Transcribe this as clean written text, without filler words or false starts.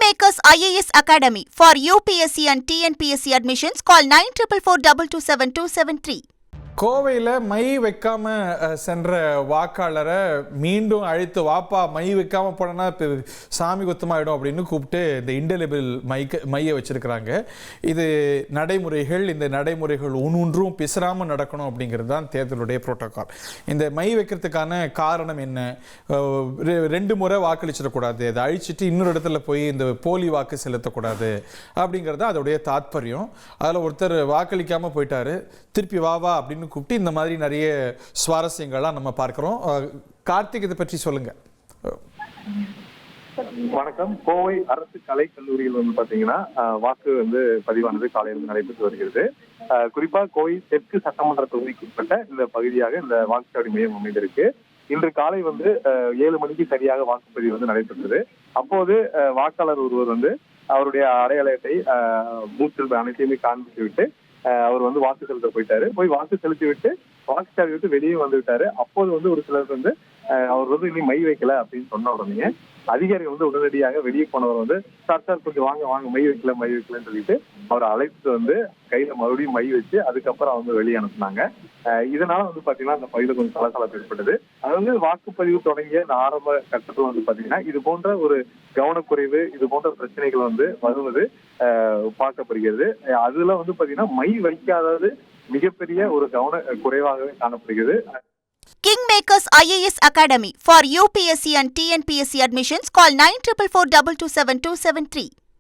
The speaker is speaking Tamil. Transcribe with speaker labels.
Speaker 1: Kingmakers IAS Academy for UPSC and TNPSC admissions. Call 9442272273.
Speaker 2: கோவையில் மை வைக்காம சென்ற வாக்காளரை மீண்டும் அழைத்து வாப்பா மை வைக்காம போனோன்னா இப்போ சாமி குத்தமாயிடும் அப்படின்னு கூப்பிட்டு இந்த இன்டெலிபிள் மையை வச்சிருக்கிறாங்க. இது நடைமுறைகள், இந்த நடைமுறைகள் ஒன்றும் பிசராமல் நடக்கணும் அப்படிங்கிறது தான் தேர்தலுடைய புரோட்டோகால். இந்த மை வைக்கிறதுக்கான காரணம் என்ன? 2 முறை வாக்களிச்சிடக்கூடாது, அதை அழிச்சிட்டு இன்னொரு இடத்துல போய் இந்த போலி வாக்கு செலுத்தக்கூடாது அப்படிங்கிறது அதோடைய தாத்பரியம். அதில் ஒருத்தர் வாக்களிக்காமல் போயிட்டாரு, திருப்பி வாவா அப்படின்னு கூப்பிட்டு இந்த மாதிரி நிறைய சுவாரஸ்யங்கள்லாம் நம்ம பார்க்கிறோம். கார்த்திக், இதை பற்றி சொல்லுங்க.
Speaker 3: வணக்கம். கோவை அரசு கலை கல்லூரியில் வந்து பாத்தீங்கன்னா வாக்கு பதிவானது காலையில் நடைபெற்று வருகிறது. குறிப்பா கோவை தெற்கு சட்டமன்ற தொகுதிக்கு உட்பட்ட இந்த பகுதியாக இந்த வாக்குச்சாவடி மையம் அமைந்திருக்கு. இன்று காலை 7 மணிக்கு சரியாக வாக்குப்பதிவு நடைபெற்றது. அப்போது வாக்காளர் ஒருவர் அவருடைய அடையாள அட்டை பூத்தில் அனைத்தையுமே காண்பித்து விட்டு அவர் வாக்கு செலுத்த போயிட்டாரு. போய் வாக்கு செலுத்தி விட்டு வாக்குச்சாவடி விட்டு வெளியே வந்து விட்டாரு. அப்போது ஒரு சிலர் அவர் இனி மை வைக்கல அப்படின்னு சொன்ன உடனே அதிகாரி உடனடியாக வெளியே போனவர் சார் கொஞ்சம் வாங்க மை வைக்கலன்னு சொல்லிட்டு அவரை அழைத்து கையில மறுபடியும் மை வச்சு அதுக்கப்புறம் வெளியே அனுப்புனாங்க. இதனால பாத்தீங்கன்னா அந்த பகுதியில் கொஞ்சம் சலசலப்பு ஏற்பட்டது. அது வாக்குப்பதிவு தொடங்கிய இந்த ஆரம்ப கட்டத்தில் பாத்தீங்கன்னா இது போன்ற ஒரு கவனக்குறைவு, இது போன்ற பிரச்சனைகள் வருவது பார்க்கப்படுகிறது. அதுல பாத்தீங்கன்னா மை வைக்காதது மிகப்பெரிய ஒரு கவன குறைவாகவே காணப்படுகிறது.
Speaker 1: Kingmakers IAS Academy for UPSC and TNPSC admissions. Call 9442272273.